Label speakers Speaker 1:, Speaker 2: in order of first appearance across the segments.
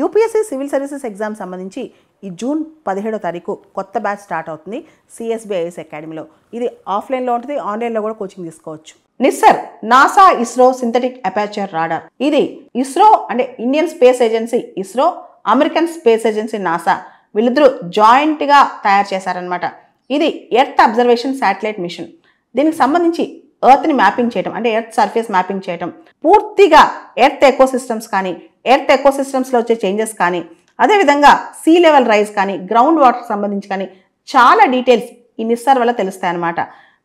Speaker 1: UPSC civil services exam సంబంధించి ఈ June 17వ తారీఖు కొత్త బ్యాచ్ స్టార్ట్ అవుతుంది సిఎస్బి ఐఎస్ అకాడమీలో. ఇది ఆఫ్లైన్లో ఉంటుంది, ఆన్లైన్లో కూడా కోచింగ్ తీసుకోవచ్చు. Nissar NASA ISRO synthetic aperture radar. ఇది ఇస్రో అంటే Indian space agency ISRO, American space agency NASA వీళ్ళిద్దరూ జాయింట్గా తయారు చేశారనమాట. ఇది ఎర్త్ అబ్జర్వేషన్ శాటిలైట్ మిషన్. దీనికి సంబంధించి ఎర్త్ని మ్యాపింగ్ చేయడం అంటే ఎర్త్ సర్ఫేస్ మ్యాపింగ్ చేయడం, పూర్తిగా ఎర్త్ ఎకోసిస్టమ్స్ కానీ ఎర్త్ ఎకోసిస్టమ్స్లో వచ్చే చేంజెస్ కానీ అదేవిధంగా సీ లెవెల్ రైజ్ కానీ గ్రౌండ్ వాటర్కి సంబంధించి కానీ చాలా డీటెయిల్స్ ఈ నిస్సార్ వల్ల తెలుస్తాయన్నమాట.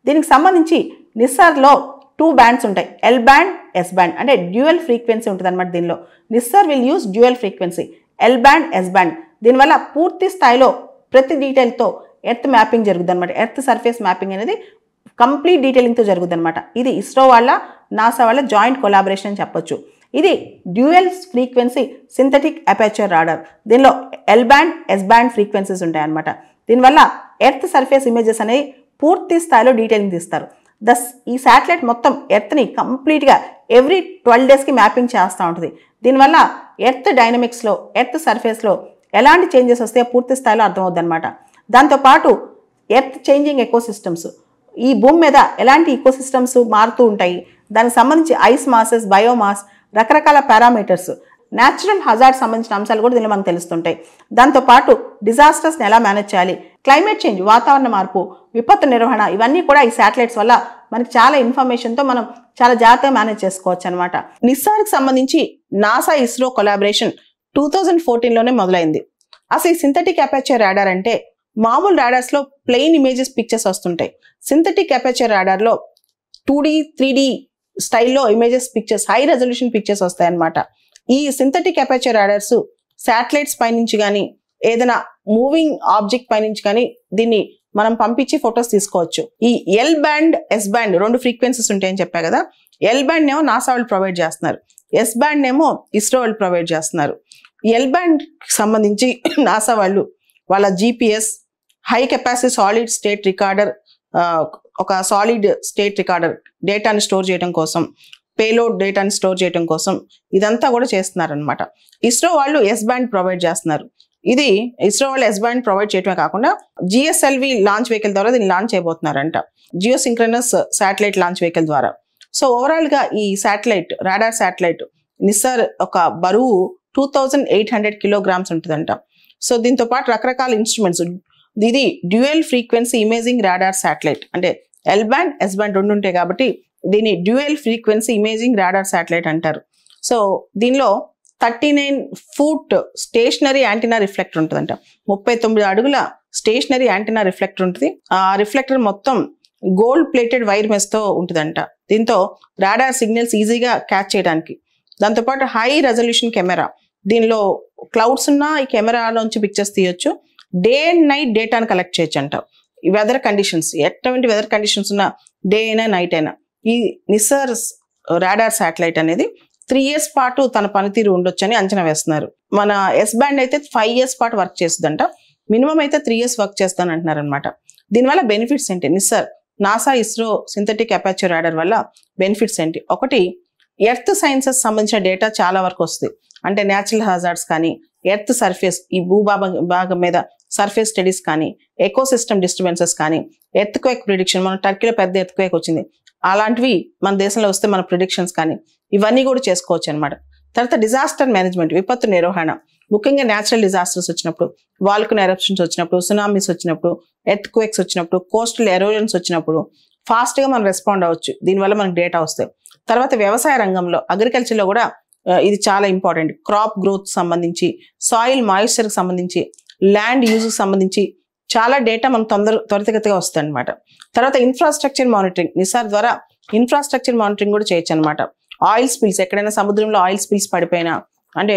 Speaker 1: దీనికి సంబంధించి నిస్సార్లో 2 బ్యాండ్స్ ఉంటాయి, ఎల్ బ్యాండ్ ఎస్ బ్యాండ్, అంటే డ్యూయల్ ఫ్రీక్వెన్సీ ఉంటుంది అనమాట. దీనిలో NISAR will use dual frequency L band S band. దీనివల్ల పూర్తి స్థాయిలో ప్రతి డీటెయిల్తో ఎర్త్ మ్యాపింగ్ జరుగుతుంది అనమాట. ఎర్త్ సర్ఫేస్ మ్యాపింగ్ అనేది కంప్లీట్ డీటెయిలింగ్తో జరుగుతుంది అనమాట. ఇది ఇస్రో వాళ్ళ నాసా వాళ్ళ జాయింట్ కొలాబరేషన్ అని చెప్పొచ్చు. ఇది dual frequency synthetic aperture radar. దీనిలో L band S band frequencies ఉంటాయన్నమాట. దీనివల్ల ఎర్త్ సర్ఫేస్ ఇమేజెస్ అనేవి పూర్తి స్థాయిలో డీటెయిలింగ్ తీస్తారు. ఈ శాటిలైట్ మొత్తం ఎర్త్ని కంప్లీట్గా ఎవ్రీ 12 డేస్కి మ్యాపింగ్ చేస్తూ ఉంటుంది. దీనివల్ల ఎర్త్ డైనమిక్స్లో ఎర్త్ సర్ఫేస్లో ఎలాంటి చేంజెస్ వస్తాయో పూర్తి స్థాయిలో అర్థమవుద్ది అనమాట. దాంతోపాటు ఎర్త్ చేంజింగ్ ఎకోసిస్టమ్స్, ఈ భూమి మీద ఎలాంటి ఈకోసిస్టమ్స్ మారుతూ ఉంటాయి, దానికి సంబంధించి ఐస్ మాసెస్, బయోమాస్, రకరకాల పారామీటర్స్, న్యాచురల్ హజార్డ్ సంబంధించిన అంశాలు కూడా దీనిలో మనకు తెలుస్తుంటాయి. దాంతోపాటు డిజాస్టర్స్ని ఎలా మేనేజ్ చేయాలి, క్లైమేట్ చేంజ్, వాతావరణ మార్పు, విపత్తు నిర్వహణ, ఇవన్నీ కూడా ఈ శాటిలైట్స్ వల్ల మనకి చాలా ఇన్ఫర్మేషన్తో మనం చాలా జాగ్రత్తగా మేనేజ్ చేసుకోవచ్చు అనమాట. నిస్సార్కి సంబంధించి నాసా ఇస్రో కొలాబరేషన్ 2014లోనే మొదలైంది. అసలు ఈ సింథటిక్ అపర్చర్ రాడార్ అంటే మామూలు రాడార్స్లో ప్లెయిన్ ఇమేజెస్ పిక్చర్స్ వస్తుంటాయి. సింథటిక్ అపర్చర్ రాడార్లో 2D 3D స్టైల్లో images pictures, high resolution pictures వస్తాయన్నమాట. ఈ సింథటిక్ అపర్చర్ రాడార్స్ శాటిలైట్స్ పైనుంచి కానీ ఏదైనా మూవింగ్ ఆబ్జెక్ట్ పైనుంచి కానీ దీన్ని మనం పంపించి ఫొటోస్ తీసుకోవచ్చు. ఈ L band S band 2 frequencies ఉంటాయని చెప్పా కదా. ఎల్ బ్యాండ్ ఏమో నాసా వాళ్ళు ప్రొవైడ్ చేస్తున్నారు, ఎస్ బ్యాండ్ ఏమో ఇస్రో వాళ్ళు ప్రొవైడ్ చేస్తున్నారు. ఎల్ బ్యాండ్ సంబంధించి నాసా వాళ్ళు వాళ్ళ GPS, high capacity solid state recorder, ఒక సాలిడ్ స్టేట్ రికార్డర్ డేటాని స్టోర్ చేయడం కోసం, పేలోడ్ డేటాని స్టోర్ చేయడం కోసం ఇదంతా కూడా చేస్తున్నారనమాట. ఇస్రో వాళ్ళు ఎస్ బ్యాండ్ ప్రొవైడ్ చేస్తున్నారు. ఇది ఇస్రో వాళ్ళు ఎస్ బ్యాండ్ ప్రొవైడ్ చేయడమే కాకుండా GSLV లాంచ్ వెహికల్ ద్వారా దీన్ని లాంచ్ చేయబోతున్నారంట, geosynchronous satellite launch vehicle ద్వారా. సో ఓవరాల్గా ఈ శాటిలైట్ రాడార్ శాటిలైట్ నిస్సార్ ఒక బరువు 2800 కిలోగ్రామ్స్ ఉంటుందంట. సో దీంతో పాటు రకరకాల ఇన్స్ట్రుమెంట్స్, ఇది dual frequency imaging radar satellite, అంటే ఎల్ బ్యాండ్ ఎస్ బ్యాండ్ 2 ఉంటాయి కాబట్టి దీన్ని dual frequency imaging radar satellite అంటారు. సో దీనిలో 39 ఫూట్ స్టేషనరీ యాంటీనా రిఫ్లెక్టర్ ఉంటుందంట. 39 అడుగుల స్టేషనరీ యాంటీనా రిఫ్లెక్టర్ ఉంటుంది. ఆ రిఫ్లెక్టర్ మొత్తం గోల్డ్ ప్లేటెడ్ వైర్ మెస్తో ఉంటుందంట. దీంతో రాడార్ సిగ్నల్స్ ఈజీగా క్యాచ్ చేయడానికి. దాంతోపాటు హై రెజల్యూషన్ కెమెరా, దీనిలో క్లౌడ్స్ ఉన్న ఈ కెమెరాలోంచి పిక్చర్స్ తీయొచ్చు. డే అండ్ నైట్ డేటాను కలెక్ట్ చేయొచ్చు అంట. ఈ వెదర్ కండిషన్స్, ఎటువంటి వెదర్ కండిషన్స్ ఉన్నా డే అయినా నైట్ అయినా ఈ నిస్సార్ రాడార్ శాటిలైట్ అనేది 3 years పాటు తన పనితీరు ఉండొచ్చు అని అంచనా వేస్తున్నారు. మన ఎస్ బ్యాండ్ అయితే 5 years పాటు వర్క్ చేస్తుందంట. మినిమం అయితే 3 years వర్క్ చేస్తాను అంటున్నారు అనమాట. దీనివల్ల బెనిఫిట్స్ ఏంటి, NISAR NASA ISRO synthetic aperture radar వల్ల బెనిఫిట్స్ ఏంటి? ఒకటి, ఎర్త్ సైన్సెస్ సంబంధించిన డేటా చాలా వరకు వస్తుంది. అంటే న్యాచురల్ హజార్డ్స్ కానీ, ఎర్త్ సర్ఫేస్ ఈ భూభాగం మీద సర్ఫేస్ స్టడీస్ కానీ, ఎకోసిస్టమ్ డిస్టర్బెన్సెస్ కానీ, ఎర్త్ క్వేక్ ప్రిడిక్షన్, మన టర్కీలో పెద్ద ఎర్త్ క్వేక్ వచ్చింది, అలాంటివి మన దేశంలో వస్తే మన ప్రిడిక్షన్స్ కానీ ఇవన్నీ కూడా చేసుకోవచ్చు అనమాట. తర్వాత డిజాస్టర్ మేనేజ్మెంట్, విపత్తు నిర్వహణ, ముఖ్యంగా న్యాచురల్ డిజాస్టర్స్ వచ్చినప్పుడు, వాల్కనో ఎరప్షన్స్ వచ్చినప్పుడు, సునామీస్ వచ్చినప్పుడు, ఎర్త్ క్వేక్స్ వచ్చినప్పుడు, కోస్టల్ ఎరోజన్స్ వచ్చినప్పుడు ఫాస్ట్గా మనం రెస్పాండ్ అవ్వచ్చు. దీనివల్ల మనకు డేటా వస్తాయి. తర్వాత వ్యవసాయ రంగంలో, అగ్రికల్చర్లో కూడా ఇది చాలా ఇంపార్టెంట్. క్రాప్ గ్రోత్ సంబంధించి, సాయిల్ మాయిశ్చర్కి సంబంధించి, ల్యాండ్ యూజ్కి సంబంధించి చాలా డేటా మనకు త్వరితగతిగా వస్తుంది అనమాట. తర్వాత ఇన్ఫ్రాస్ట్రక్చర్ మానిటరింగ్, నిస్సార్ ద్వారా ఇన్ఫ్రాస్ట్రక్చర్ మానిటరింగ్ కూడా చేయొచ్చు అనమాట. ఆయిల్ స్పిల్స్, ఎక్కడైనా సముద్రంలో ఆయిల్ స్పిల్స్ పడిపోయినా, అంటే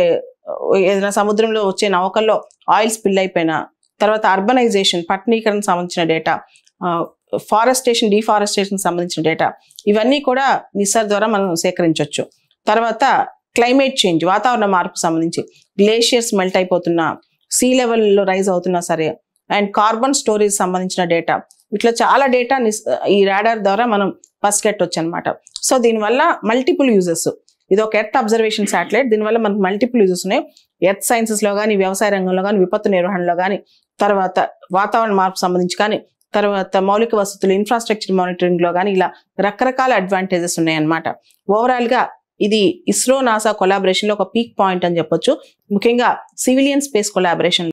Speaker 1: ఏదైనా సముద్రంలో వచ్చే నౌకల్లో ఆయిల్ స్పిల్ అయిపోయినా, తర్వాత అర్బనైజేషన్ పట్టణీకరణకు సంబంధించిన డేటా, ఫారెస్టేషన్ డిఫారెస్టేషన్ సంబంధించిన డేటా, ఇవన్నీ కూడా నిస్సార్ ద్వారా మనం సేకరించవచ్చు. తర్వాత క్లైమేట్ చేంజ్, వాతావరణ మార్పు సంబంధించి, గ్లేషియర్స్ మెల్ట్ అయిపోతున్నా, సీ లెవెల్లో రైజ్ అవుతున్నా సరే, అండ్ కార్బన్ స్టోరేజ్ సంబంధించిన డేటా, ఇట్లా చాలా డేటా ఈ రాడార్ ద్వారా మనం పసిగట్టవచ్చు అనమాట. సో దీనివల్ల మల్టిపుల్ యూజెస్, ఇది ఒక ఎర్త్ అబ్జర్వేషన్ శాటిలైట్. దీనివల్ల మనకు మల్టిపుల్ యూజెస్ ఉన్నాయి. ఎర్త్ సైన్సెస్ లో కానీ, వ్యవసాయ రంగంలో కానీ, విపత్తు నిర్వహణలో కానీ, తర్వాత వాతావరణ మార్పు సంబంధించి కానీ, తర్వాత మౌలిక వసతులు ఇన్ఫ్రాస్ట్రక్చర్ మానిటరింగ్ లో కానీ, ఇలా రకరకాల అడ్వాంటేజెస్ ఉన్నాయన్నమాట. ఓవరాల్ గా ఇది ఇస్రో నాసా కొలాబరేషన్ లో ఒక పీక్ పాయింట్ అని చెప్పొచ్చు. ముఖ్యంగా సివిలియన్ స్పేస్ కొలాబరేషన్